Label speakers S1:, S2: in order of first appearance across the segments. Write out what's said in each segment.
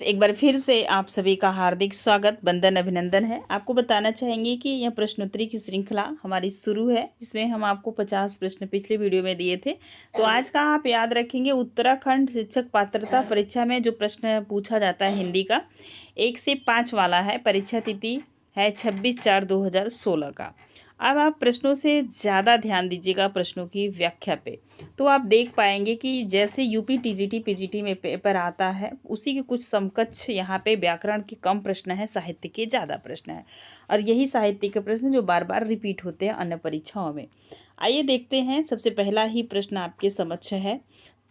S1: एक बार फिर से आप सभी का हार्दिक स्वागत, वंदन, अभिनंदन है। आपको बताना चाहेंगे कि यह प्रश्नोत्तरी की श्रृंखला हमारी शुरू है, जिसमें हम आपको 50 प्रश्न पिछले वीडियो में दिए थे। तो आज का आप याद रखेंगे, उत्तराखंड शिक्षक पात्रता परीक्षा में जो प्रश्न पूछा जाता है हिंदी का 1 से 5 वाला है। परीक्षा तिथि है 26/4/2016 का। अब आप प्रश्नों से ज़्यादा ध्यान दीजिएगा प्रश्नों की व्याख्या पे, तो आप देख पाएंगे कि जैसे यूपी टीजीटी पीजीटी में पेपर आता है, उसी के कुछ समकक्ष यहाँ पे व्याकरण के कम प्रश्न है, साहित्य के ज़्यादा प्रश्न है। और यही साहित्य के प्रश्न जो बार बार रिपीट होते हैं अन्य परीक्षाओं में। आइए देखते हैं। सबसे पहला ही प्रश्न आपके समक्ष है,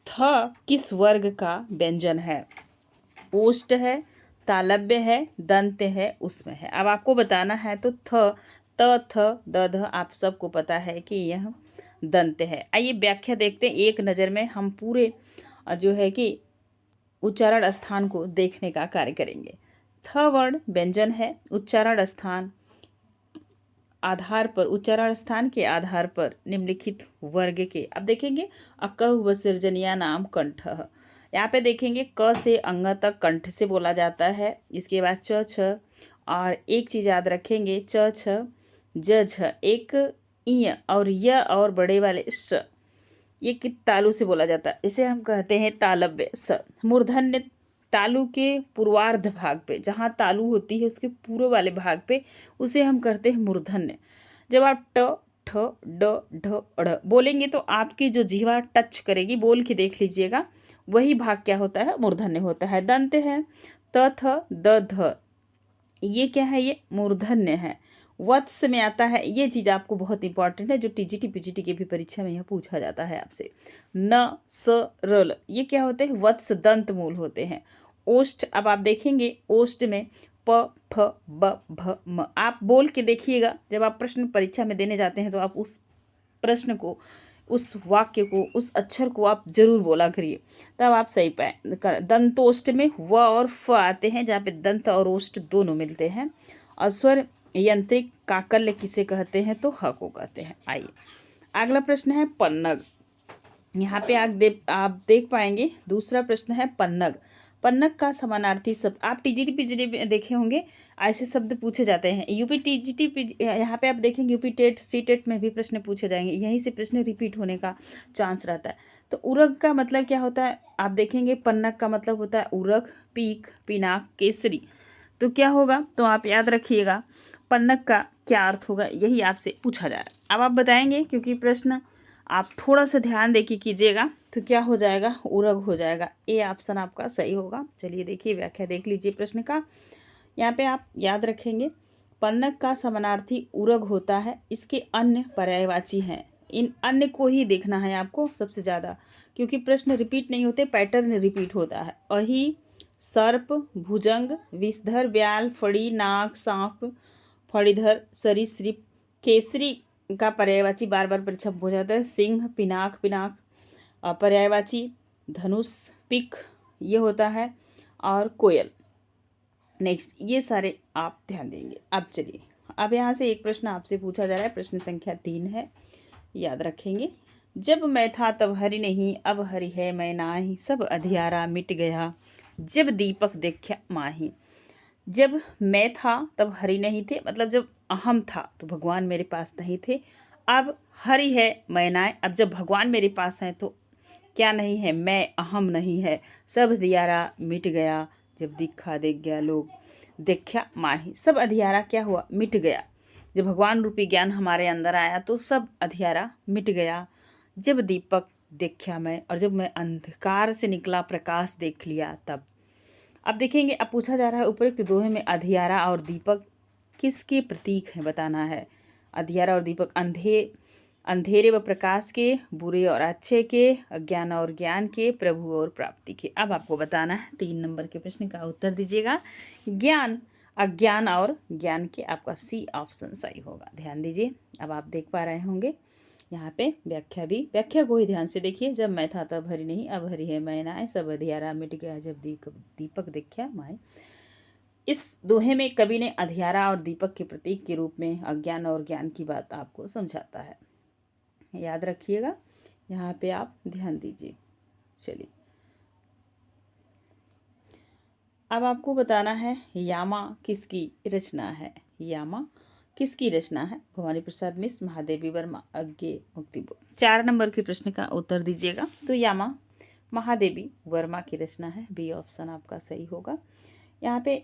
S1: थ किस वर्ग का व्यंजन है? ओष्ठ है, तालव्य है, दंत है, उसमें है। अब आपको बताना है तो थ द ध आप सबको पता है कि यह दंत है। आइए व्याख्या देखते हैं, एक नज़र में हम पूरे जो है कि उच्चारण स्थान को देखने का कार्य करेंगे। थ वर्ण व्यंजन है, उच्चारण स्थान आधार पर, उच्चारण स्थान के आधार पर निम्नलिखित वर्ग के, अब देखेंगे अकह विसर्जनिया नाम कंठ। यहाँ पे देखेंगे क से अंग तक कंठ से बोला जाता है। इसके बाद च छ, और एक चीज़ याद रखेंगे, च छ ज झ, एक इ और य और बड़े वाले स, ये कि तालु से बोला जाता है। इसे हम कहते हैं तालव्य स। मूर्धन्य तालु के पूर्वार्ध भाग पे, जहाँ तालु होती है उसके पूर्व वाले भाग पे, उसे हम करते हैं मूर्धन्य। जब आप ट ठ ड ढ ढ़ बोलेंगे तो आपकी जो जीवा टच करेगी, बोल के देख लीजिएगा, वही भाग क्या होता है? मूर्धन्य होता है। दंत है, त थ द ध, ये क्या है? ये मूर्धन्य है। वत्स में आता है, ये चीज़ आपको बहुत इंपॉर्टेंट है, जो टीजीटी पीजीटी की भी परीक्षा में यह पूछा जाता है आपसे। न स रल, ये क्या होते हैं? वत्स दंत मूल होते हैं। ओष्ठ, अब आप देखेंगे ओष्ठ में प फ ब भ म, आप बोल के देखिएगा। जब आप प्रश्न परीक्षा में देने जाते हैं तो आप उस प्रश्न को, उस वाक्य को, उस अक्षर को आप जरूर बोला करिए, तब आप सही पाए। दंतोष्ठ में व और फ आते हैं, जहाँ पे दंत और ओष्ठ दोनों मिलते हैं। और स्वर यंत्रिक काकल्य किसे कहते हैं? तो ह को कहते हैं। आइए अगला प्रश्न है पन्नग। यहाँ पे आप देख पाएंगे, दूसरा प्रश्न है पन्नग। पन्नग का समानार्थी शब्द, आप टीजीटी पीजीटी में देखे होंगे, ऐसे शब्द पूछे जाते हैं। यूपी टीजीटी यहाँ पे आप देखेंगे, यूपी टेट सी टेट में भी प्रश्न पूछे जाएंगे, यहीं से प्रश्न रिपीट होने का चांस रहता है। तो उरग का मतलब क्या होता है? आप देखेंगे पन्नग का मतलब होता है उरग, पीक, पिनाक, केसरी। तो क्या होगा? तो आप याद रखिएगा पन्नग का क्या अर्थ होगा, यही आपसे पूछा जा रहा है। अब आप बताएंगे, क्योंकि प्रश्न आप थोड़ा सा ध्यान दे के कीजिएगा, तो क्या हो जाएगा? उरग हो जाएगा। ए ऑप्शन आपका सही होगा। चलिए देखिए, व्याख्या देख लीजिए प्रश्न का। यहाँ पे आप याद रखेंगे पन्नग का समानार्थी उरग होता है, इसके अन्य पर्यायवाची हैं। इन अन्य को ही देखना है आपको सबसे ज़्यादा, क्योंकि प्रश्न रिपीट नहीं होते, पैटर्न रिपीट होता है। अही, सर्प, भुजंग, विषधर, ब्याल, फड़ी, नाग, सांप, फणीधर, सरीसृप। केसरी का पर्यायवाची बार बार परीक्षा में हो जाता है, सिंह, पिनाक, पिनाक। पर्यायवाची धनुष, पिक, ये होता है, और कोयल। नेक्स्ट, ये सारे आप ध्यान देंगे। अब चलिए, अब यहाँ से एक प्रश्न आपसे पूछा जा रहा है, प्रश्न संख्या 3 है, याद रखेंगे। जब मैं था तब हरि नहीं, अब हरि है मैं नाही, सब अधियारा मिट गया, जब दीपक देखा माही। जब मैं था तब हरि नहीं थे, मतलब जब अहम था तो भगवान मेरे पास नहीं थे। अब हरि है मैं नाय, अब जब भगवान मेरे पास हैं तो क्या नहीं है? मैं अहम नहीं है। सब अधियारा मिट गया, जब दिखा देख गया लोग देखा माही। सब अधियारा क्या हुआ? मिट गया। जब भगवान रूपी ज्ञान हमारे अंदर आया तो सब अधियारा मिट गया। जब दीपक देखा मैं, और जब मैं अंधकार से निकला प्रकाश देख लिया तब। अब देखेंगे, अब पूछा जा रहा है उपरोक्त दोहे में अधियारा और दीपक किसके प्रतीक हैं, बताना है। अधियारा और दीपक अंधेरे व प्रकाश के, बुरे और अच्छे के, अज्ञान और ज्ञान के, प्रभु और प्राप्ति के। अब आपको बताना है, 3 नंबर के प्रश्न का उत्तर दीजिएगा। ज्ञान, अज्ञान और ज्ञान के, आपका सी ऑप्शन सही होगा। ध्यान दीजिए। अब आप देख पा रहे होंगे यहाँ पे व्याख्या को ही ध्यान से देखिए। जब मैं था तब हरि नहीं, अब हरि है मैं नाय, सब अधियारा मिट गया, जब दीपक देखा माय। इस दोहे में कवि ने अधियारा और दीपक के प्रतीक के रूप में अज्ञान और ज्ञान की बात आपको समझाता है, याद रखिएगा। यहाँ पे आप ध्यान दीजिए। चलिए, अब आपको बताना है यामा किसकी रचना है। यामा किसकी रचना है। भवानी प्रसाद मिश्र, महादेवी वर्मा, अज्ञे मुक्तिबोध। 4 नंबर के प्रश्न का उत्तर दीजिएगा। तो यामा महादेवी वर्मा की रचना है। बी ऑप्शन आपका सही होगा। यहाँ पे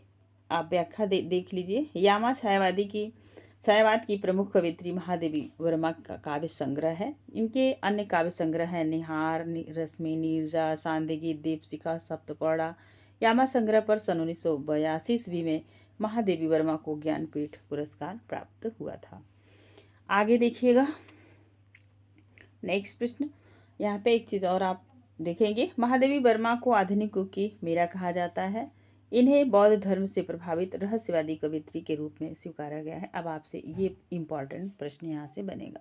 S1: आप व्याख्या देख लीजिए। यामा छायावाद की प्रमुख कवित्री महादेवी वर्मा का काव्य संग्रह है। इनके अन्य काव्य संग्रह हैं निहार, रश्मि, नीरजा, सांदगी, दीपशिखा, सप्तपौड़ा। यामा संग्रह पर सन 1982 ईस्वी में महादेवी वर्मा को ज्ञानपीठ पुरस्कार प्राप्त हुआ था। आगे देखिएगा नेक्स्ट प्रश्न। यहाँ पे एक चीज़ और आप देखेंगे, महादेवी वर्मा को आधुनिक युग की मीरा कहा जाता है। इन्हें बौद्ध धर्म से प्रभावित रहस्यवादी कवित्री के रूप में स्वीकारा गया है। अब आपसे ये इम्पॉर्टेंट प्रश्न यहाँ से बनेगा,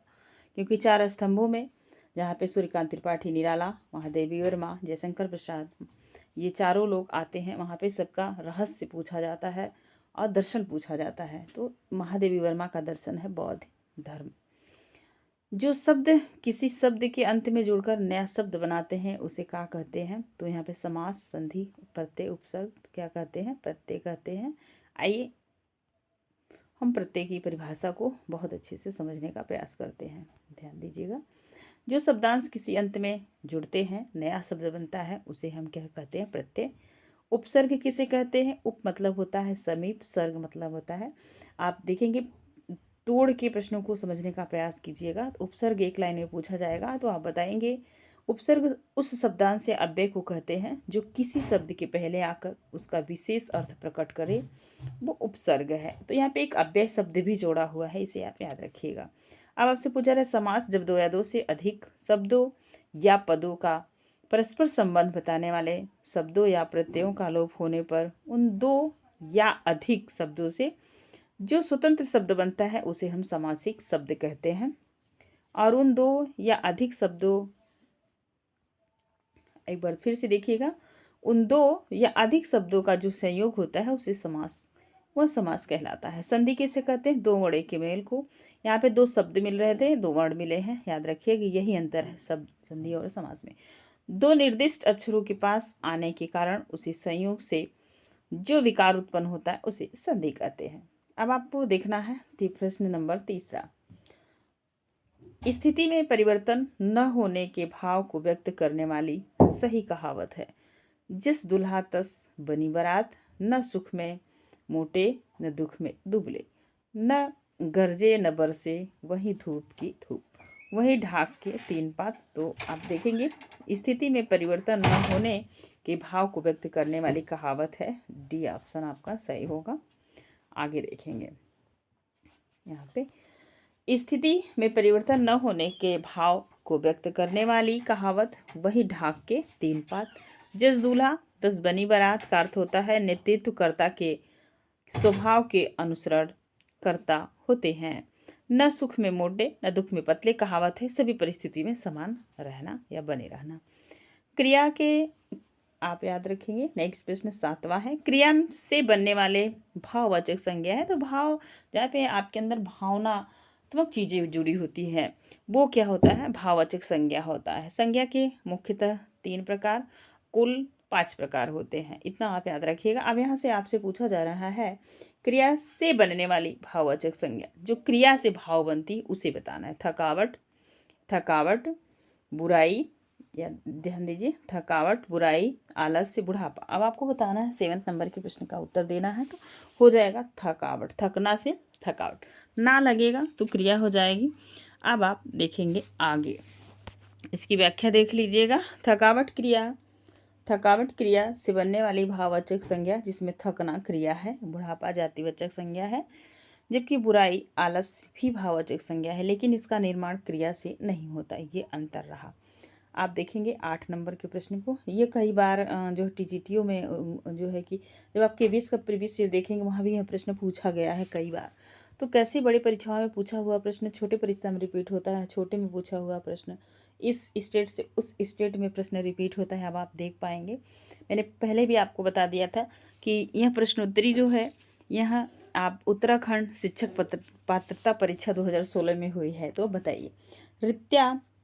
S1: क्योंकि 4 स्तंभों में जहाँ पे सूर्यकांत त्रिपाठी, निराला, महादेवी वर्मा, जयशंकर प्रसाद, ये चारों लोग आते हैं। वहाँ पे सबका रहस्य पूछा जाता है और दर्शन पूछा जाता है। तो महादेवी वर्मा का दर्शन है बौद्ध धर्म। जो शब्द किसी शब्द के अंत में जुड़कर नया शब्द बनाते हैं उसे क्या कहते हैं। तो यहाँ पे समास, संधि, प्रत्यय, उपसर्ग क्या कहते हैं, प्रत्यय कहते हैं। आइए हम प्रत्यय की परिभाषा को बहुत अच्छे से समझने का प्रयास करते हैं। ध्यान दीजिएगा। जो शब्दांश किसी अंत में जुड़ते हैं, नया शब्द बनता है, उसे हम क्या कहते हैं, प्रत्यय। उपसर्ग किसे कहते हैं। उप मतलब होता है समीप, सर्ग मतलब होता है। आप देखेंगे तोड़ के प्रश्नों को समझने का प्रयास कीजिएगा। उपसर्ग एक लाइन में पूछा जाएगा तो आप बताएंगे उपसर्ग उस शब्दांश या अव्यय को कहते हैं जो किसी शब्द के पहले आकर उसका विशेष अर्थ प्रकट करे, वो उपसर्ग है। तो यहाँ पे एक अव्यय शब्द भी जोड़ा हुआ है, इसे आप याद रखिएगा। अब आपसे पूछा रहा है समास, जब 2 या 2 से अधिक शब्दों या पदों का परस्पर संबंध बताने वाले शब्दों या प्रत्ययों का लोप होने पर उन 2 या अधिक शब्दों से जो स्वतंत्र शब्द बनता है उसे हम समासिक शब्द कहते हैं। और उन 2 या अधिक शब्दों, एक बार फिर से देखिएगा, उन 2 या अधिक शब्दों का जो संयोग होता है उसे समास, वह समास कहलाता है। संधि किसे कहते हैं, 2 वर्णों के मेल को। यहाँ पे 2 शब्द मिल रहे थे, 2 वर्ण मिले हैं। याद रखिए कि यही अंतर है शब्द संधि और समास में। 2 निर्दिष्ट अक्षरों के पास आने के कारण उसी संयोग से जो विकार उत्पन्न होता है उसे संधि कहते हैं। अब आपको देखना है प्रश्न नंबर 3। स्थिति में परिवर्तन न होने के भाव को व्यक्त करने वाली सही कहावत है। जिस दुल्हा तस बनी बारात, न सुख में मोटे न दुख में दुबले, न गरजे न बरसे वही धूप की धूप, वही ढाक के 3 पात। तो आप देखेंगे स्थिति में परिवर्तन न होने के भाव को व्यक्त करने वाली कहावत है। डी ऑप्शन आपका सही होगा। आगे देखेंगे, यहाँ पे स्थिति में परिवर्तन न होने के भाव को व्यक्त करने वाली कहावत, वही ढाक के 3 पात। जिस दूल्हा तस बनी बारात का अर्थ होता है नेतृत्व कर्ता के स्वभाव के अनुसरण करता होते हैं। न सुख में मोटे न दुख में पतले कहावत है सभी परिस्थिति में समान रहना या बने रहना। क्रिया के आप याद रखेंगे। नेक्स्ट प्रश्न 7वां है, क्रिया से बनने वाले भाववाचक संज्ञा है। तो भाव जहाँ पे आपके अंदर भावनात्मक चीज़ें जुड़ी होती हैं वो क्या होता है, भाववाचक संज्ञा होता है। संज्ञा के मुख्यतः 3 प्रकार, कुल 5 प्रकार होते हैं, इतना आप याद रखिएगा। अब यहाँ से आपसे पूछा जा रहा है क्रिया से बनने वाली भाववाचक संज्ञा, जो क्रिया से भाव बनती उसे बताना है। थकावट, बुराई, या ध्यान दीजिए, थकावट, बुराई, आलस्य, बुढ़ापा। अब आपको बताना है 7 नंबर के प्रश्न का उत्तर देना है। तो हो जाएगा थकावट, थकना से थकावट, ना लगेगा तो क्रिया हो जाएगी। अब आप देखेंगे आगे, इसकी व्याख्या देख लीजिएगा। थकावट क्रिया से बनने वाली भाववाचक संज्ञा जिसमें थकना क्रिया है, बुढ़ापा जातिवाचक संज्ञा है, जबकि बुराई आलस्य भी भाववाचक संज्ञा है, लेकिन इसका निर्माण क्रिया से नहीं होता। ये अंतर रहा। आप देखेंगे 8 नंबर के प्रश्न को। ये कई बार जो टीजीटीओ में जो है कि जब आप केवीएस का प्रीवियस ईयर देखेंगे वहाँ भी यह प्रश्न पूछा गया है कई बार। तो कैसे बड़ी परीक्षाओं में पूछा हुआ प्रश्न छोटे परीक्षा में रिपीट होता है, छोटे में पूछा हुआ प्रश्न इस स्टेट से उस स्टेट में प्रश्न रिपीट होता है। अब आप देख पाएंगे, मैंने पहले भी आपको बता दिया था कि यह प्रश्नोत्तरी जो है यहाँ आप उत्तराखंड शिक्षक पात्रता परीक्षा 2016 में हुई है। तो बताइए,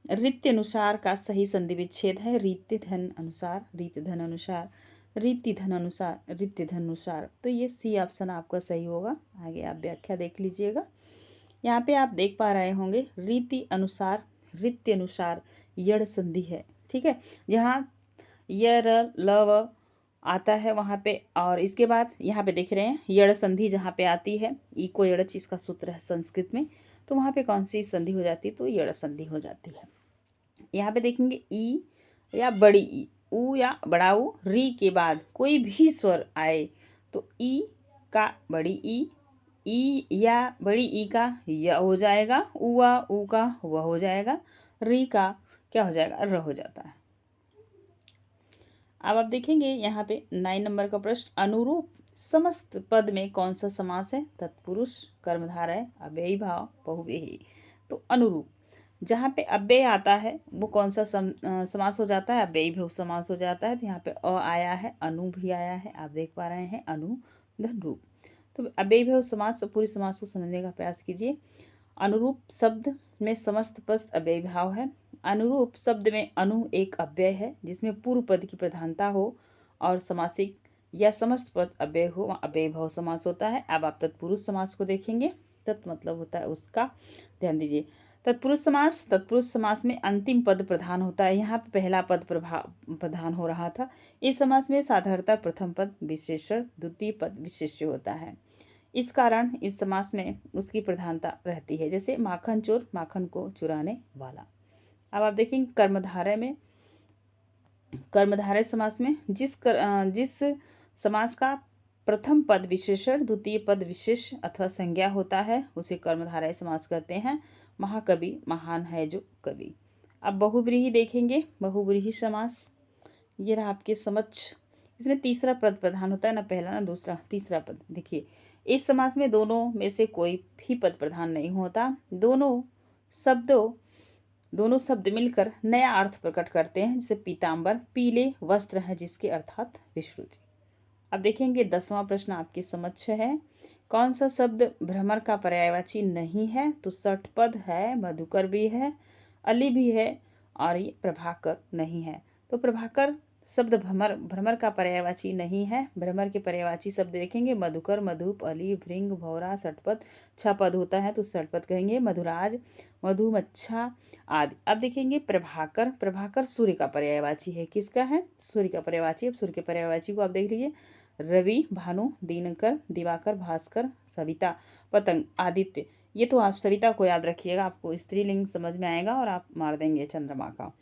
S1: रीत्य अनुसार का सही संधि विच्छेद है रीत धन अनुसार, रीति धन अनुसार, रीति धन अनुसार, तो ये सी ऑप्शन आपका सही होगा। आगे आप व्याख्या देख लीजिएगा। यहाँ पे आप देख पा रहे होंगे रीति अनुसार, रीति अनुसार यड़ संधि है, ठीक है। जहाँ य र ल व आता है वहाँ पे, और इसके बाद यहाँ पे देख रहे हैं यड़ संधि जहाँ पे आती है, ई को यड़च इसका सूत्र है संस्कृत में, तो वहाँ पे कौन सी संधि हो जाती है, तो यड़ संधि हो जाती है। यहाँ पे देखेंगे ई या बड़ी ई, ऊ या बड़ा ऊ, री के बाद कोई भी स्वर आए तो ई का बड़ी ई या बड़ी ई का य हो जाएगा, उआ ऊ का व हो जाएगा, री का क्या हो जाएगा, र हो जाता है। अब आप देखेंगे यहाँ पे 9 नंबर का प्रश्न, अनुरूप समस्त पद में कौन सा समास है, तत्पुरुष, कर्मधारय, अव्ययी भाव, बहुव्रीहि। तो अनुरूप जहाँ पे अव्यय आता है वो कौन सा समास हो जाता है, अव्ययी भाव समास हो जाता है। तो यहाँ पे अ आया है, अनु भी आया है, आप देख पा रहे हैं, अनु धन रूप। तो अव्ययी भाव समास, पूरी समास को समझने का प्रयास कीजिए। अनुरूप शब्द में समस्त पद अव्ययी भाव है। अनुरूप शब्द में अनु एक अव्यय है जिसमें पूर्व पद की प्रधानता हो और समासिक या समस्त पद अव्यय हो, अव्ययी भाव समास होता है। अब आप तत्पुरुष समास को देखेंगे, तत् मतलब होता है उसका, ध्यान दीजिए। तत्पुरुष समास, तत्पुरुष समास में अंतिम पद प्रधान होता है। यहाँ पे पहला पद प्रधान हो रहा था। इस समास में साधारणतः प्रथम पद विशेषण, द्वितीय पद विशेष्य होता है। इस कारण इस समास में उसकी प्रधानता रहती है, जैसे माखन चोर, माखन को चुराने वाला। अब आप देखेंगे कर्मधारय में, कर्मधारय समास में जिस समास का प्रथम पद विशेषण, द्वितीय पद विशेष अथवा संज्ञा होता है उसे कर्मधारय समास कहते हैं। महाकवि, महान है जो कवि। अब बहुव्रीहि देखेंगे, बहुव्रीहि समास, ये रहा आपके समक्ष। इसमें तीसरा पद प्रधान होता है, ना पहला ना दूसरा, तीसरा पद। देखिए इस समास में दोनों में से कोई भी पद प्रधान नहीं होता। दोनों शब्द मिलकर नया अर्थ प्रकट करते हैं, जैसे पीताम्बर पीले वस्त्र है जिसके अर्थात विश्रुति। अब देखेंगे 10वां प्रश्न आपके समक्ष है, कौन सा शब्द भ्रमर का पर्यायवाची नहीं है, तो षटपद है, मधुकर भी है, अली भी है, और ये प्रभाकर नहीं है। तो प्रभाकर शब्द भ्रमर का पर्यायवाची नहीं है। भ्रमर के पर्यायवाची शब्द देखेंगे मधुकर, मधुप, अली, भृंग, भौरा, षटपद, 6 पद होता है तो षटपद कहेंगे, मधुराज, मधुमच्छा आदि। अब देखेंगे प्रभाकर, प्रभाकर सूर्य का पर्यायवाची है, किसका है, सूर्य का पर्यायवाची। अब सूर्य के पर्यायवाची को आप देख लीजिए, रवि, भानु, दिनकर, दिवाकर, भास्कर, सविता, पतंग, आदित्य। ये तो आप सविता को याद रखिएगा, आपको स्त्रीलिंग समझ में आएगा और आप मार देंगे चंद्रमा का।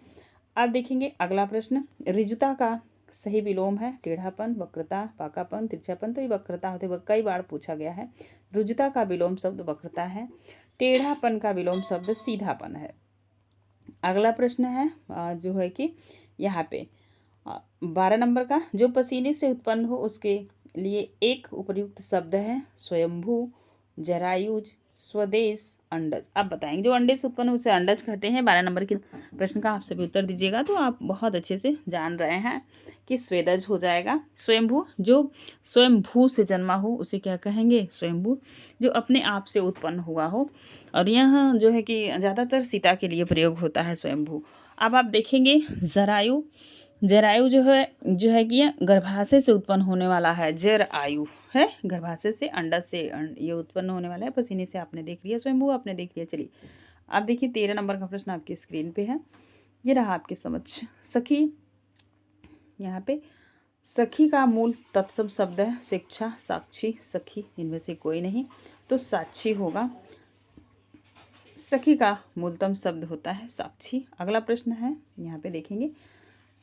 S1: अब देखेंगे अगला प्रश्न, ऋजुता का सही विलोम है टेढ़ापन, वक्रता, पाकापन, तिरछापन। तो ये वक्रता होते हुए कई बार पूछा गया है। ऋजुता का विलोम शब्द वक्रता है, टेढ़ापन का विलोम शब्द सीधापन है। अगला प्रश्न है जो है कि यहाँ पे 12 नंबर का, जो पसीने से उत्पन्न हो उसके लिए एक उपयुक्त शब्द है स्वयंभू, जरायुज, स्वदेश, अंडज। आप बताएंगे जो अंडे से उत्पन्न हो उसे अंडज कहते हैं। 12 नंबर के प्रश्न का आप सभी उत्तर दीजिएगा। तो आप बहुत अच्छे से जान रहे हैं कि स्वेदज हो जाएगा। स्वयंभू, जो स्वयंभू से जन्मा हो उसे क्या कहेंगे, स्वयंभू, जो अपने आप से उत्पन्न हुआ हो। और यह जो है कि ज़्यादातर सीता के लिए प्रयोग होता है स्वयंभू। अब आप देखेंगे जरायु, जरायु जो है कि यह गर्भाशय से उत्पन्न होने वाला है, जर आयु है, गर्भाशय से, अंडा से ये उत्पन्न होने वाला है। पसीने से आपने देख लिया, स्वयंभू आपने देख लिया। चलिए आप देखिए 13 नंबर का प्रश्न आपकी स्क्रीन पे है, ये रहा आपके समक्ष। सखी, यहाँ पे सखी का मूल तत्सम शब्द है शिक्षा, साक्षी, सखी, इनमें से कोई नहीं तो साक्षी होगा। सखी का मूलतम शब्द होता है साक्षी। अगला प्रश्न है, यहाँ पे देखेंगे,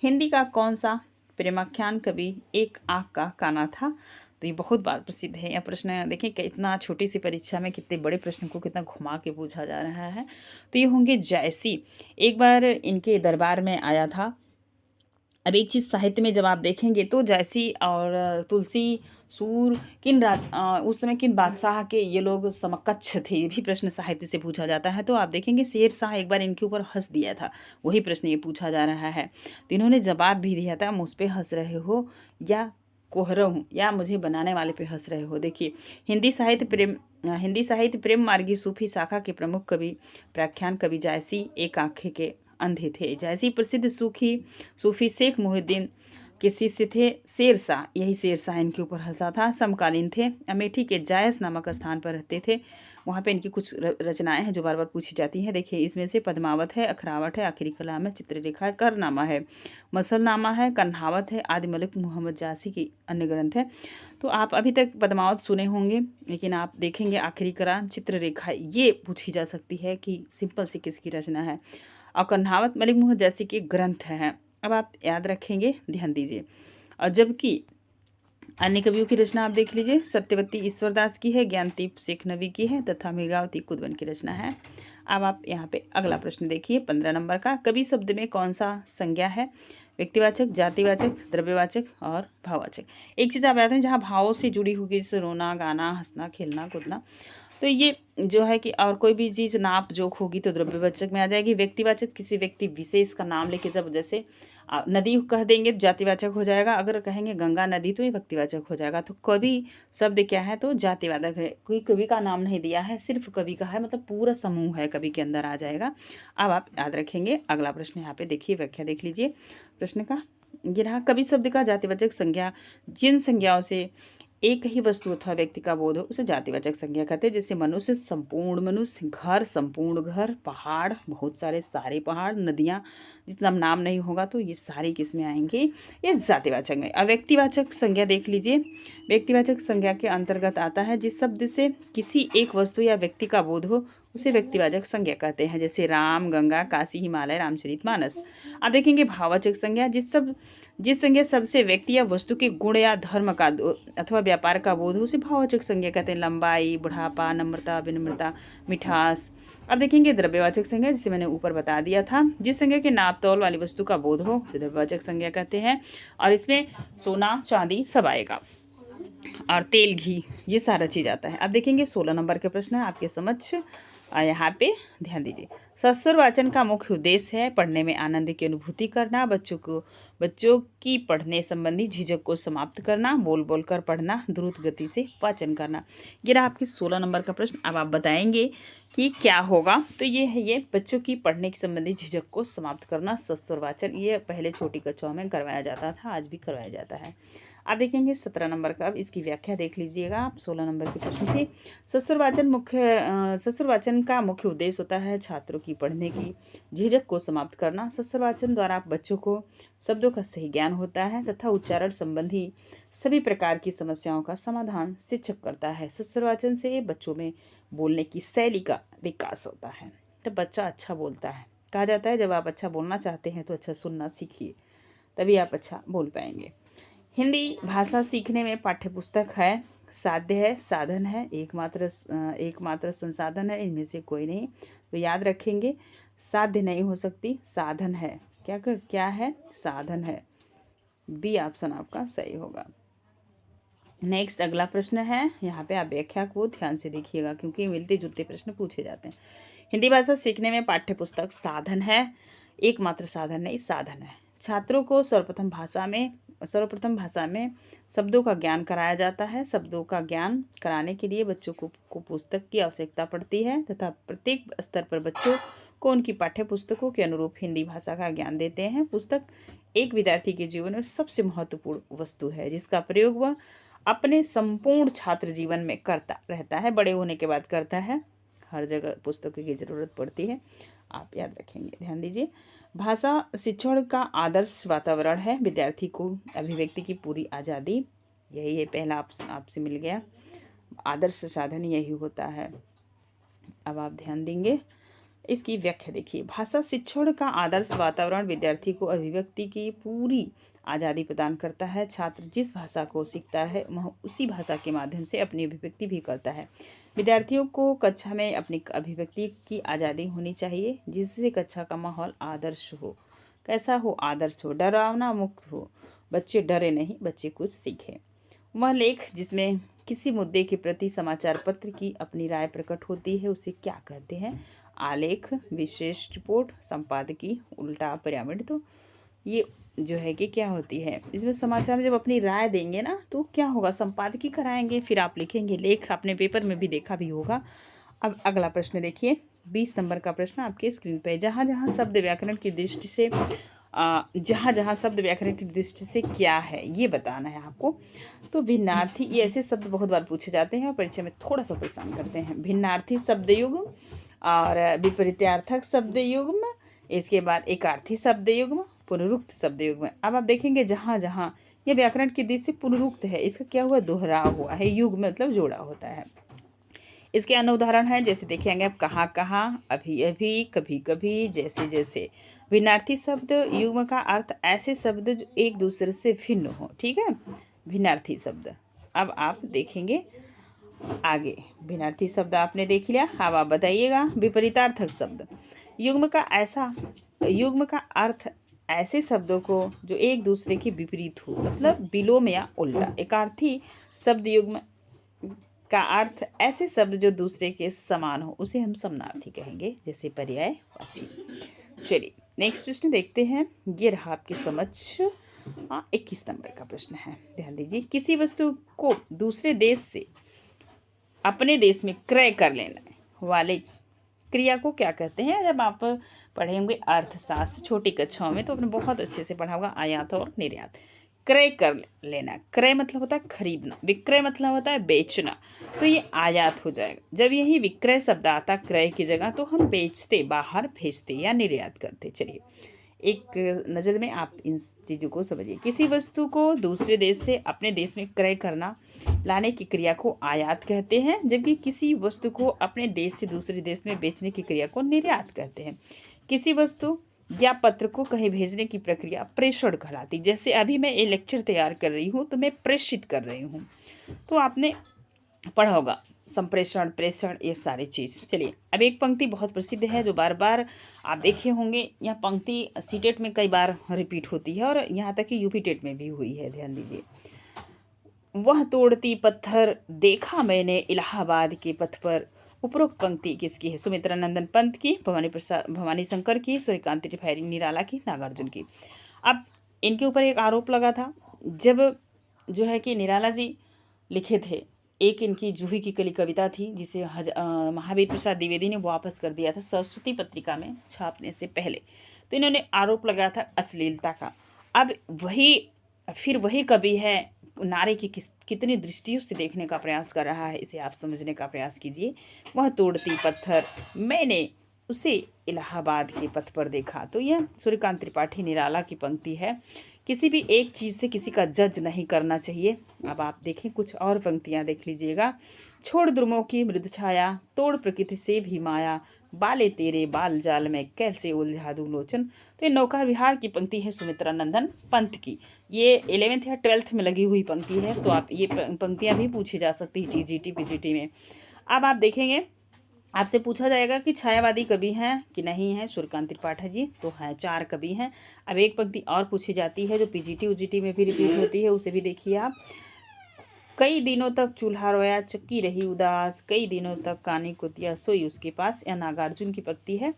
S1: हिंदी का कौन सा प्रेमाख्यान कवि एक आँख का काना था। तो ये बहुत बार प्रसिद्ध है यह प्रश्न। देखें कि इतना छोटी सी परीक्षा में कितने बड़े प्रश्न को कितना घुमा के पूछा जा रहा है। तो ये होंगे जायसी, एक बार इनके दरबार में आया था। अब एक चीज़ साहित्य में जब आप देखेंगे तो जायसी और तुलसी सूर उस समय किन बादशाह के ये लोग समकक्ष थे, ये भी प्रश्न साहित्य से पूछा जाता है। तो आप देखेंगे शेर शाह एक बार इनके ऊपर हंस दिया था, वही प्रश्न ये पूछा जा रहा है। तो इन्होंने जवाब भी दिया था, मुझ पर हंस रहे हो या कोहरा हूँ, या मुझे बनाने वाले पे हंस रहे हो। देखिए हिंदी साहित्य प्रेम मार्गी सूफी शाखा के प्रमुख कवि प्रख्यान कवि जायसी एक आंखें के अंधे थे। जायसी प्रसिद्ध सूफी शेख मुहिद्दीन किसी से थे शेरशाह, यही शेरशाह इनके ऊपर हंसा था। समकालीन थे, अमेठी के जायस नामक स्थान पर रहते थे। वहाँ पे इनकी कुछ रचनाएं हैं जो बार बार पूछी जाती हैं। देखिए इसमें से पद्मावत है, अखरावट है, आखिरी कलाम है, चित्ररेखा है, करनामा है, मसलनामा है, कन्हावत है, आदि मलिक मोहम्मद जासी की अन्य ग्रंथ है। तो आप अभी तक पद्मावत सुने होंगे, लेकिन आप देखेंगे आखिरी कलाम, चित्ररेखा, ये पूछी जा सकती है कि सिंपल सी किसकी रचना है। और कन्हावत मलिक मोहम्मद जासी के ग्रंथ हैं। अब आप याद रखेंगे, ध्यान दीजिए। और जबकि अन्य कवियों की रचना आप देख लीजिए, सत्यवती ईश्वरदास की है, ज्ञानदीप शेख नवी की है तथा मेघावती कुदवन की रचना है। अब आप यहाँ पे अगला प्रश्न देखिए 15 नंबर का। कवि शब्द में कौन सा संज्ञा है? व्यक्तिवाचक, जातिवाचक, द्रव्यवाचक और भाववाचक। एक चीज़ आप याद हैं, जहाँ भावों से जुड़ी होगी, जैसे रोना, गाना, हंसना, खेलना, कूदना, तो ये जो है कि और कोई भी चीज़ नाप जोक होगी तो द्रव्यवाचक में आ जाएगी। व्यक्तिवाचक किसी व्यक्ति विशेष का नाम लेके, जब जैसे नदी कह देंगे तो जातिवाचक हो जाएगा, अगर कहेंगे गंगा नदी तो ये व्यक्तिवाचक हो जाएगा। तो कवि शब्द क्या है? तो जातिवाचक है। कोई कवि का नाम नहीं दिया है, सिर्फ कवि का है, मतलब पूरा समूह है कवि के अंदर आ जाएगा। अब आप याद रखेंगे। अगला प्रश्न यहाँ पे देखिए, व्याख्या देख लीजिए प्रश्न का। ये रहा, कवि शब्द का जातिवाचक संज्ञा जिन संज्ञाओं से एक ही वस्तु अथवा व्यक्ति का बोध हो उसे जातिवाचक संज्ञा कहते हैं। जैसे मनुष्य, संपूर्ण मनुष्य, घर, संपूर्ण घर, पहाड़, बहुत सारे, सारे पहाड़, नदियाँ, जितना नाम नहीं होगा तो ये सारी किस में आएंगे? ये जातिवाचक में। अब व्यक्तिवाचक संज्ञा देख लीजिए। व्यक्तिवाचक संज्ञा के अंतर्गत आता है जिस शब्द से किसी एक वस्तु या व्यक्ति का बोध हो उसे व्यक्तिवाचक संज्ञा कहते हैं। जैसे राम, गंगा, काशी, हिमालय, रामचरितमानस। अब देखेंगे भाववाचक संज्ञा, जिस संज्ञा सबसे व्यक्ति या वस्तु के गुण या धर्म का अथवा व्यापार का बोध हो उसे भाववाचक संज्ञा कहते हैं। लंबाई, बुढ़ापा, नम्रता, विनम्रता, मिठास। अब देखेंगे द्रव्यवाचक संज्ञा, जिसे मैंने ऊपर बता दिया था, जिस संज्ञा के नाप तौल वाली वस्तु का बोध हो उसे द्रव्यवाचक संज्ञा कहते हैं। और इसमें सोना, चांदी सब आएगा, और तेल, घी, ये सारा चीज़ आता है। अब देखेंगे 16 नंबर के प्रश्न है आपके समक्ष, यहाँ पे ध्यान दीजिए। सस्वर वाचन का मुख्य उद्देश्य है पढ़ने में आनंद की अनुभूति करना, बच्चों की पढ़ने संबंधी झिझक को समाप्त करना, बोल बोल कर पढ़ना, द्रुत गति से वाचन करना। ये रहा आपके 16 नंबर का प्रश्न। अब आप बताएंगे कि क्या होगा। तो ये है, ये बच्चों की पढ़ने के संबंधी झिझक को समाप्त करना, सस्वर वाचन। ये पहले छोटी कक्षाओं में करवाया जाता था, आज भी करवाया जाता है। आप देखेंगे 17 नंबर का। अब इसकी व्याख्या देख लीजिएगा आप। 16 नंबर के प्रश्न थे, सस्वर वाचन का मुख्य उद्देश्य होता है छात्रों की पढ़ने की झिझक को समाप्त करना। सस्वर वाचन द्वारा बच्चों को शब्दों का सही ज्ञान होता है तथा उच्चारण संबंधी सभी प्रकार की समस्याओं का समाधान शिक्षक करता है। सस्वर वाचन से बच्चों में बोलने की शैली का विकास होता है। तो बच्चा अच्छा बोलता है। कहा जाता है जब आप अच्छा बोलना चाहते हैं तो अच्छा सुनना सीखिए, तभी आप अच्छा बोल पाएंगे। हिंदी भाषा सीखने में पाठ्यपुस्तक है, साध्य है, साधन है, एकमात्र संसाधन है, इनमें से कोई नहीं। तो याद रखेंगे, साध्य नहीं हो सकती, साधन है। क्या है? साधन है। बी ऑप्शन आपका सही होगा। नेक्स्ट अगला प्रश्न है, यहाँ पे आप व्याख्या को ध्यान से देखिएगा क्योंकि मिलते जुलते प्रश्न पूछे जाते हैं। हिंदी भाषा सीखने में पाठ्यपुस्तक साधन है, एकमात्र साधन नहीं, साधन है। छात्रों को सर्वप्रथम भाषा में शब्दों का ज्ञान कराया जाता है। शब्दों का ज्ञान कराने के लिए बच्चों को पुस्तक की आवश्यकता पड़ती है तथा प्रत्येक स्तर पर बच्चों को उनकी पाठ्य पुस्तकों के अनुरूप हिंदी भाषा का ज्ञान देते हैं। पुस्तक एक विद्यार्थी के जीवन में सबसे महत्वपूर्ण वस्तु है जिसका प्रयोग वह अपने संपूर्ण छात्र जीवन में करता रहता है, बड़े होने के बाद करता है। हर जगह पुस्तकों की ज़रूरत पड़ती है, आप याद रखेंगे। ध्यान दीजिए, भाषा शिक्षण का आदर्श वातावरण है, विद्यार्थी को अभिव्यक्ति की पूरी आज़ादी, यही है पहला आपसे मिल गया। आदर्श साधन यही होता है। अब आप ध्यान देंगे, इसकी व्याख्या देखिए। भाषा शिक्षण का आदर्श वातावरण विद्यार्थी को अभिव्यक्ति की पूरी आज़ादी प्रदान करता है। छात्र जिस भाषा को सीखता है वह उसी भाषा के माध्यम से अपनी अभिव्यक्ति भी करता है। विद्यार्थियों को कक्षा में अपनी अभिव्यक्ति की आज़ादी होनी चाहिए जिससे कक्षा का माहौल आदर्श हो। कैसा हो? आदर्श हो, डरावना मुक्त हो। बच्चे डरे नहीं, बच्चे कुछ सीखें। वह लेख जिसमें किसी मुद्दे के प्रति समाचार पत्र की अपनी राय प्रकट होती है उसे क्या कहते हैं? आलेख, विशेष रिपोर्ट, संपादकीय, उल्टा पिरामिड। तो ये जो है कि क्या होती है, इसमें समाचार में जब अपनी राय देंगे ना तो क्या होगा, संपादकीय कराएंगे, फिर आप लिखेंगे लेख। आपने पेपर में भी देखा भी होगा। अब अगला प्रश्न देखिए, 20 नंबर का प्रश्न आपके स्क्रीन पे। जहाँ जहाँ शब्द व्याकरण की दृष्टि से जहाँ जहाँ शब्द व्याकरण की दृष्टि से क्या है ये बताना है आपको। तो भिन्नार्थी, ये ऐसे शब्द बहुत बार पूछे जाते हैं और परीक्षा में थोड़ा सा परेशान करते हैं। भिन्नार्थी शब्द युग्म और विपरीतार्थक शब्द युग्म, इसके बाद एकार्थी शब्द युग्म, पुनरुक्त शब्द युग्म। अब आप देखेंगे जहाँ जहाँ ये व्याकरण की दृष्टि से पुनरुक्त है, इसका क्या हुआ, दोहराव हुआ है। युग्म मतलब जोड़ा होता है। इसके अन्य उदाहरण हैं, जैसे देखेंगे आप, कहाँ कहाँ, अभी अभी, कभी कभी, जैसे जैसे। भिन्नार्थी शब्द युग्म का अर्थ ऐसे शब्द जो एक दूसरे से भिन्न हो, ठीक है, भिन्नार्थी शब्द। अब आप देखेंगे आगे, भिन्नार्थी शब्द आपने देख लिया। अब आप बताइएगा विपरीतार्थक शब्द। युग्म का अर्थ ऐसे शब्दों को जो एक दूसरे के विपरीत हो, मतलब विलोम या उल्टा। एकार्थी शब्द युग्म का अर्थ ऐसे शब्द जो दूसरे के समान हो, उसे हम समानार्थी कहेंगे, जैसे पर्यायवाची। चलिए नेक्स्ट प्रश्न देखते हैं। ये रहा आपकी समझ। 21 नंबर का प्रश्न है, ध्यान दीजिए। किसी वस्तु को दूसरे देश से अपने देश में क्रय कर लेने वाले क्रिया को क्या कहते हैं? जब आप पढ़ेंगे अर्थशास्त्र छोटी कक्षाओं में तो आपने बहुत अच्छे से पढ़ा होगा, आयात और निर्यात। क्रय कर लेना, क्रय मतलब होता है खरीदना, विक्रय मतलब होता है बेचना, तो ये आयात हो जाएगा। जब यही विक्रय शब्द आता क्रय की जगह, तो हम बेचते, बाहर भेजते या निर्यात करते। चलिए एक नज़र में आप इन चीज़ों को समझिए। किसी वस्तु को दूसरे देश से अपने देश में क्रय करना, लाने की क्रिया को आयात कहते हैं, जबकि किसी वस्तु को अपने देश से दूसरे देश में बेचने की क्रिया को निर्यात कहते हैं। किसी वस्तु या पत्र को कहीं भेजने की प्रक्रिया प्रेषण कहलाती। जैसे अभी मैं ये लेक्चर तैयार कर रही हूँ तो मैं प्रेषित कर रही हूँ, तो आपने पढ़ा होगा संप्रेषण, प्रेषण, ये सारी चीज़। चलिए अब एक पंक्ति बहुत प्रसिद्ध है जो बार बार आप देखे होंगे। यह पंक्ति सीटेट में कई बार रिपीट होती है और यहाँ तक कि यूपी टेट में भी हुई है, ध्यान दीजिए। वह तोड़ती पत्थर देखा मैंने इलाहाबाद के पथ पर। उपरोक्त पंक्ति किसकी है? सुमित्रानंदन पंत की, भवानी शंकर की, सूर्यकांत त्रिपाठी निराला की, नागार्जुन की। अब इनके ऊपर एक आरोप लगा था, जब जो है कि निराला जी लिखे थे, एक इनकी जूही की कली कविता थी जिसे महावीर प्रसाद द्विवेदी ने वापस कर दिया था सरस्वती पत्रिका में छापने से पहले। तो इन्होंने आरोप लगाया था अश्लीलता का। अब वही कवि है, नारे की कितनी दृष्टियों से देखने का प्रयास कर रहा है, इसे आप समझने का प्रयास कीजिए। वह तोड़ती पत्थर मैंने उसे इलाहाबाद के पथ पर देखा। तो यह सूर्यकांत त्रिपाठी निराला की पंक्ति है। किसी भी एक चीज़ से किसी का जज नहीं करना चाहिए। अब आप देखें कुछ और पंक्तियाँ देख लीजिएगा। छोड़ द्रुमों की मृदु छाया, तोड़ प्रकृति से भी माया, बाले तेरे बाल जाल में कैसे उलझा दूं लोचन। तो ये नौका विहार की पंक्ति है सुमित्रानंदन पंत की। ये 11th या 12th में लगी हुई पंक्ति है, तो आप ये पंक्तियाँ भी पूछी जा सकती है टीजीटी पीजीटी में। अब आप देखेंगे आपसे पूछा जाएगा कि छायावादी कवि हैं कि नहीं है? सूर्यकांत त्रिपाठी जी तो हैं, 4 कवि हैं। अब एक पंक्ति और पूछी जाती है जो पीजीटी उजीटी में भी रिपीट होती है, उसे भी देखिए आप। कई दिनों तक चूल्हा रोया चक्की रही उदास, कई दिनों तक कानी कुतिया सोई उसके पास, यह नागार्जुन की पंक्ति है।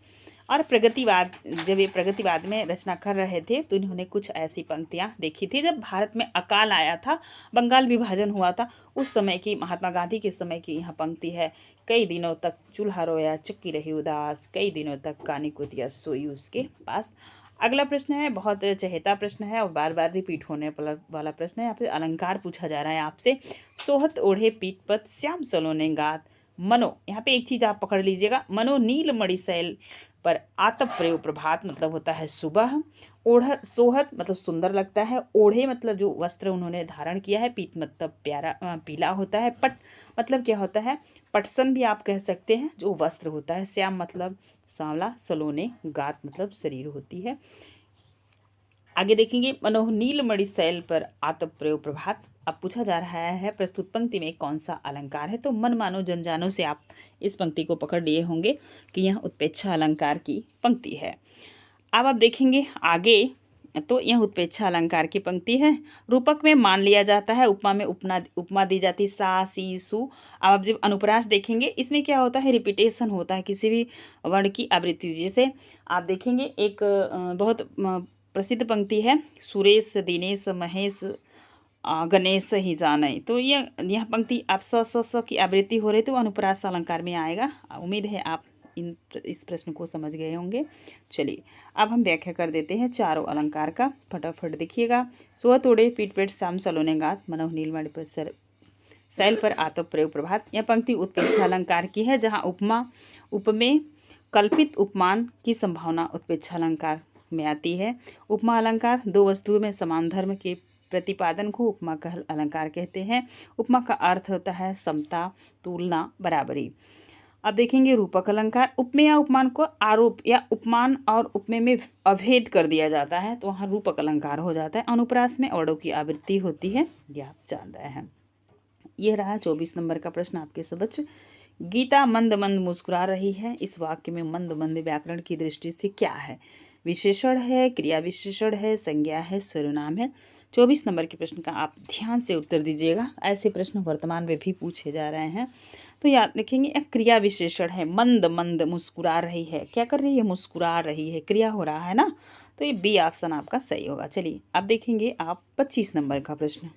S1: और प्रगतिवाद, जब ये प्रगतिवाद में रचना कर रहे थे तो इन्होंने कुछ ऐसी पंक्तियाँ देखी थी। जब भारत में अकाल आया था, बंगाल विभाजन हुआ था, उस समय की, महात्मा गांधी के समय की यह पंक्ति है। कई दिनों तक चूल्हा रोया चक्की रही उदास, कई दिनों तक कानी कुतिया सोई उसके पास। अगला प्रश्न है, बहुत चहेता प्रश्न है और बार बार रिपीट होने वाला प्रश्न है। यहाँ पे अलंकार पूछा जा रहा है आपसे। सोहत ओढ़े पीठपत श्याम सलोने गात, मनो, यहाँ पे एक चीज़ आप पकड़ लीजिएगा, मनो नील मणि शैल पर आतप प्रयोग प्रभात मतलब होता है सुबह। ओढ़, सोहत मतलब सुंदर लगता है, ओढ़े मतलब जो वस्त्र उन्होंने धारण किया है, पीत मतलब प्यारा पीला होता है, पट मतलब क्या होता है? पटसन भी आप कह सकते हैं, जो वस्त्र होता है। श्याम मतलब सांवला, सलोने, गात मतलब शरीर होती है। आगे देखेंगे, मनोह नीलमणि शैल पर आतप प्रयोग प्रभात। अब पूछा जा रहा है प्रस्तुत पंक्ति में कौन सा अलंकार है? तो मन मानो जन जानो से आप इस पंक्ति को पकड़ लिए होंगे कि यह उत्प्रेक्षा अलंकार की पंक्ति है। अब आप देखेंगे आगे, तो यह उत्प्रेक्षा अलंकार की पंक्ति है। रूपक में मान लिया जाता है, उपमा में उपमा दी जाती है, सा सी सु। अब आप जब अनुप्रास देखेंगे, इसमें क्या होता है? रिपीटेशन होता है किसी भी वर्ण की आवृत्ति। जैसे आप देखेंगे एक बहुत प्रसिद्ध पंक्ति है, सुरेश दिनेश महेश गणेश ही जाने। तो यह पंक्ति आप स की आवृत्ति हो रही तो अनुप्रास अलंकार में आएगा। उम्मीद है आप इस प्रश्न को समझ गए होंगे। चलिए अब हम व्याख्या कर देते हैं चारों अलंकार का, फटाफट देखिएगा। सुह तोड़े पीठ पेट शाम सलोने गात, मनोह नीलमणि पर सर शैल पर आतप प्रयोग प्रभात। यह पंक्ति उत्प्रेक्षा अलंकार की है, जहाँ उपमा उपमेय कल्पित उपमान की संभावना उत्प्रेक्षा अलंकार में आती है। उपमा अलंकार दो वस्तुओं में समान धर्म के प्रतिपादन को उपमा का अलंकार कहते हैं। उपमा का अर्थ होता है समता, तुलना, बराबरी। अब देखेंगे रूपक अलंकार। उपमेय या उपमान को आरोप या उपमान और उपमेय में अभेद कर दिया जाता है तो वहाँ रूपक अलंकार हो जाता है। अनुप्रास में वर्णों की आवृत्ति होती है, यह आप जान रहे हैं। यह रहा 24 नंबर का प्रश्न आपके समक्ष। गीता मंद मंद मुस्कुरा रही है, इस वाक्य में मंद मंद व्याकरण की दृष्टि से क्या है? विशेषण है, क्रिया विशेषण है, संज्ञा है, सर्वनाम है। 24 नंबर के प्रश्न का आप ध्यान से उत्तर दीजिएगा। ऐसे प्रश्न वर्तमान में भी पूछे जा रहे हैं तो याद रखेंगे। क्रिया विशेषण है, मंद मंद मुस्कुरा रही है, क्या कर रही है? मुस्कुरा रही है, क्रिया हो रहा है ना, तो ये बी ऑप्शन आपका सही होगा। चलिए अब देखेंगे आप 25 नंबर का प्रश्न।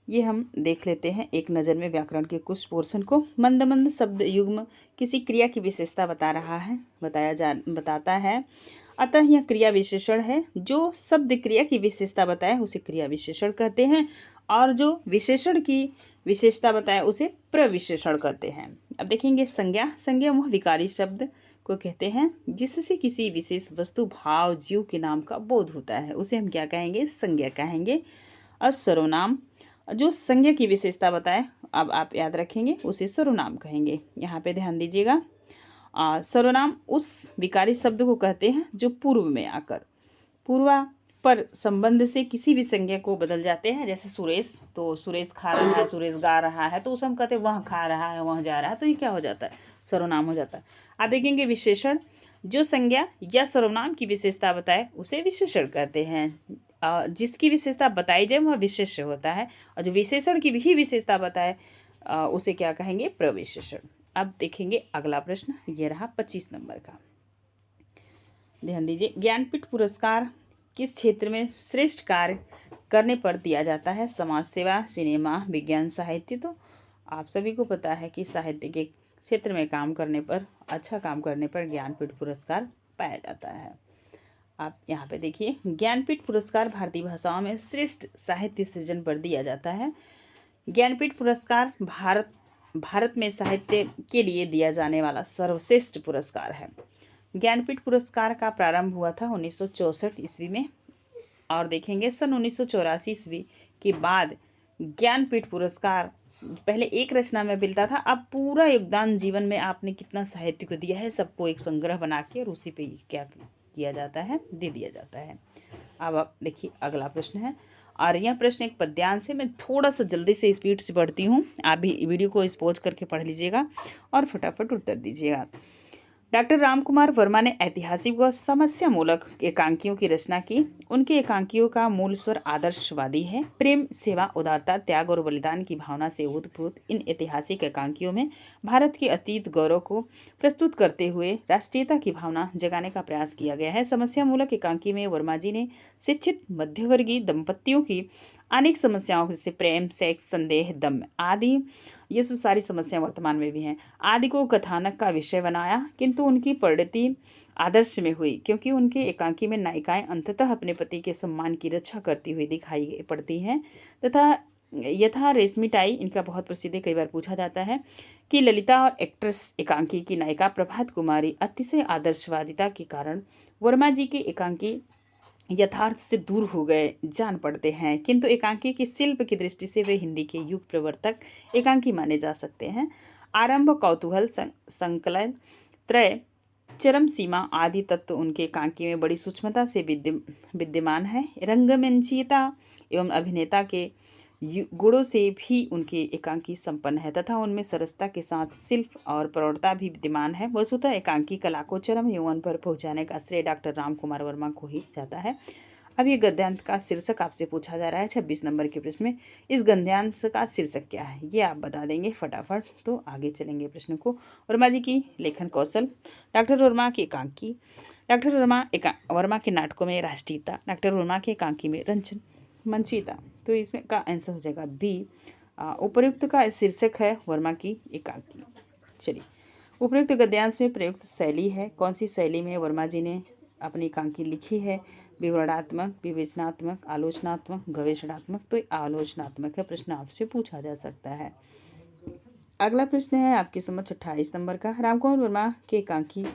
S1: ये हम देख लेते हैं एक नज़र में व्याकरण के कुछ पोर्शन को। मंद मंद शब्द युग्म किसी क्रिया की विशेषता बता रहा है, बताता है, अतः यह क्रिया विशेषण है। जो शब्द क्रिया की विशेषता बताए उसे क्रिया विशेषण कहते हैं, और जो विशेषण की विशेषता बताए उसे प्रविशेषण कहते हैं। अब देखेंगे संज्ञा। संज्ञा वह विकारी शब्द को कहते हैं जिससे किसी विशेष वस्तु, भाव, जीव के नाम का बोध होता है, उसे हम क्या कहेंगे? संज्ञा कहेंगे। और सर्वनाम जो संज्ञा की विशेषता बताए, अब आप याद रखेंगे, उसे सर्वनाम कहेंगे। यहाँ पे ध्यान दीजिएगा। सर्वनाम उस विकारी शब्द को कहते हैं जो पूर्व में आकर पूर्वा पर संबंध से किसी भी संज्ञा को बदल जाते हैं। जैसे सुरेश, तो सुरेश खा रहा है, सुरेश गा रहा है, तो उसे हम कहते हैं वह खा रहा है, वह जा रहा है, तो ये क्या हो जाता है? सर्वनाम हो जाता है। आप देखेंगे विशेषण जो संज्ञा या सर्वनाम की विशेषता बताए उसे विशेषण कहते हैं। जिसकी विशेषता बताई जाए वह विशेष्य होता है, और जो विशेषण की भी विशेषता बताए उसे क्या कहेंगे? प्रविशेषण। अब देखेंगे अगला प्रश्न, ये रहा 25 नंबर का। ध्यान दीजिए। ज्ञानपीठ पुरस्कार किस क्षेत्र में श्रेष्ठ कार्य करने पर दिया जाता है? समाज सेवा, सिनेमा, विज्ञान, साहित्य। तो आप सभी को पता है कि साहित्य के क्षेत्र में काम करने पर, अच्छा काम करने पर ज्ञानपीठ पुरस्कार पाया जाता है। आप यहाँ पे देखिए, ज्ञानपीठ पुरस्कार भारतीय भाषाओं में श्रेष्ठ साहित्य सृजन पर दिया जाता है। ज्ञानपीठ पुरस्कार भारत में साहित्य के लिए दिया जाने वाला सर्वश्रेष्ठ पुरस्कार है। ज्ञानपीठ पुरस्कार का प्रारंभ हुआ था 1964 ईस्वी में, और देखेंगे सन 1984 ईस्वी के बाद ज्ञानपीठ पुरस्कार पहले एक रचना में मिलता था, अब पूरा योगदान जीवन में आपने कितना साहित्य को दिया है सबको एक संग्रह बना के और उसी पे क्या किया जाता है? दे दिया जाता है। अब आप देखिए अगला प्रश्न है, और यह प्रश्न एक पद्यांश है। मैं थोड़ा सा जल्दी से स्पीड से पढ़ती हूँ, आप भी वीडियो को पॉज करके पढ़ लीजिएगा और फटाफट उत्तर दीजिएगा। डॉक्टर रामकुमार वर्मा ने ऐतिहासिक व समस्या मूलक एकांकियों की रचना की। उनके एकांकियों का मूल स्वर आदर्शवादी है। प्रेम, सेवा, उदारता, त्याग और बलिदान की भावना से ओतप्रोत इन ऐतिहासिक एकांकियों में भारत के अतीत गौरव को प्रस्तुत करते हुए राष्ट्रीयता की भावना जगाने का प्रयास किया गया है। समस्या मूलक एकांकी में वर्मा जी ने शिक्षित मध्यवर्गीय दंपतियों की अनेक समस्याओं जैसे प्रेम, सेक्स, संदेह, दम आदि, ये सब सारी समस्याएं वर्तमान में भी हैं, आदि को कथानक का विषय बनाया, किंतु उनकी परिणति आदर्श में हुई क्योंकि उनके एकांकी में नायिकाएं अंततः अपने पति के सम्मान की रक्षा करती हुई दिखाई पड़ती हैं तथा यथा रेशमी टाई, इनका बहुत प्रसिद्ध है, कई बार पूछा जाता है कि ललिता और एक्ट्रेस एकांकी की नायिका प्रभात कुमारी अतिशय आदर्शवादिता के कारण वर्मा जी के एकांकी यथार्थ से दूर हो गए जान पड़ते हैं, किंतु एकांकी के शिल्प की दृष्टि से वे हिंदी के युग प्रवर्तक एकांकी माने जा सकते हैं। आरंभ, कौतूहल, संकलन, त्रय, चरम सीमा आदि तत्व उनके एकांकी में बड़ी सूक्ष्मता से विद्यमान है। रंगमंचीयता एवं अभिनेता के गुणों से भी उनके एकांकी संपन्न है तथा उनमें सरसता के साथ शिल्प और प्रौढ़ता भी विद्यमान है। वस्तुतः एकांकी कला को चरम यौवन पर पहुंचाने का श्रेय डॉक्टर रामकुमार वर्मा को ही जाता है। अब ये गद्यांश का शीर्षक आपसे पूछा जा रहा है 26 नंबर के प्रश्न में। इस गद्यांश का शीर्षक क्या है ये आप बता देंगे फटाफट, तो आगे चलेंगे प्रश्न को। वर्मा जी की लेखन कौशल, डॉक्टर वर्मा की एकांकी, डॉक्टर वर्मा के नाटकों में राष्ट्रीयता, डॉक्टर वर्मा के एकांकी में रंजन मंचिता, तो इसमें का आंसर हो जाएगा बी। उपर्युक्त का शीर्षक है वर्मा की एकांकी। चलिए उपयुक्त गद्यांश में प्रयुक्त शैली है। कौन सी शैली में वर्मा जी ने अपनी एकांकी लिखी है? विवरणात्मक, विवेचनात्मक, आलोचनात्मक, गवेषणात्मक। तो आलोचनात्मक है, प्रश्न आपसे पूछा जा सकता है। अगला प्रश्न है आपके समक्ष 28 नंबर का। रामकुमार वर्मा के एकांकी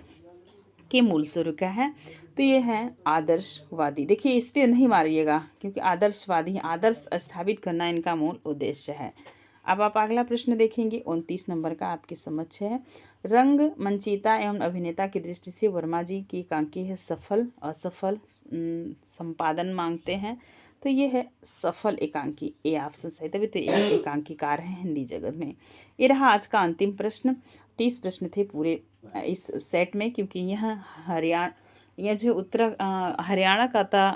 S1: के मूल स्वरूप क्या है? तो ये है आदर्शवादी। देखिए इस पे नहीं मारिएगा क्योंकि आदर्शवादी, आदर्श स्थापित करना इनका मूल उद्देश्य है। अब आप अगला प्रश्न देखेंगे 29 नंबर का आपके समक्ष है। रंग मंचिता एवं अभिनेता की दृष्टि से वर्मा जी की एकांकी है सफल, असफल, संपादन मांगते हैं। तो ये है सफल एकांकी, ए ऑप्शन सही। तभी तो एक एकांकीकार है हिंदी जगत में। ये रहा आज का अंतिम प्रश्न। 30 प्रश्न थे पूरे इस सेट में, क्योंकि यह यह जो हरियाणा का था।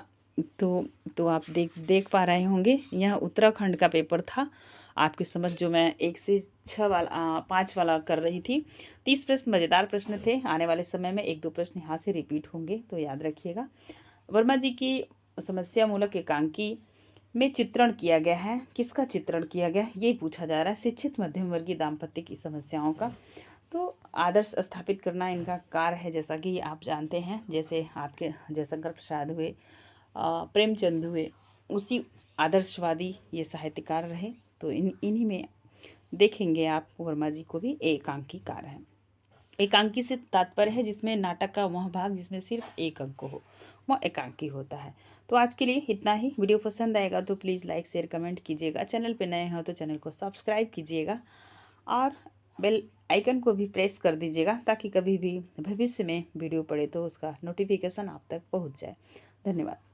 S1: तो आप देख पा रहे होंगे, यह उत्तराखंड का पेपर था आपकी समझ, जो मैं 1 से 6 वाला 5 वाला कर रही थी। 30 प्रश्न मज़ेदार प्रश्न थे। आने वाले समय में 1-2 प्रश्न यहाँ से रिपीट होंगे, तो याद रखिएगा। वर्मा जी की समस्या मूलक एकांकी में चित्रण किया गया है। किसका चित्रण किया गया है ये पूछा जा रहा है। शिक्षित मध्यम वर्गीय दाम्पत्य की समस्याओं का। तो आदर्श स्थापित करना इनका कार्य है, जैसा कि आप जानते हैं। जैसे आपके जयशंकर प्रसाद हुए, प्रेमचंद हुए, उसी आदर्शवादी ये साहित्यकार रहे। तो इन्हीं में देखेंगे आप वर्मा जी को भी एकांकीकार हैं। एकांकी से तात्पर्य है जिसमें नाटक का वह भाग जिसमें सिर्फ एक अंक हो, वह एकांकी होता है। तो आज के लिए इतना ही। वीडियो पसंद आएगा तो प्लीज़ लाइक शेयर कमेंट कीजिएगा। चैनल पे नए हो तो चैनल को सब्सक्राइब कीजिएगा और बेल आइकन को भी प्रेस कर दीजिएगा, ताकि कभी भी भविष्य में वीडियो पड़े तो उसका नोटिफिकेशन आप तक पहुंच जाए। धन्यवाद।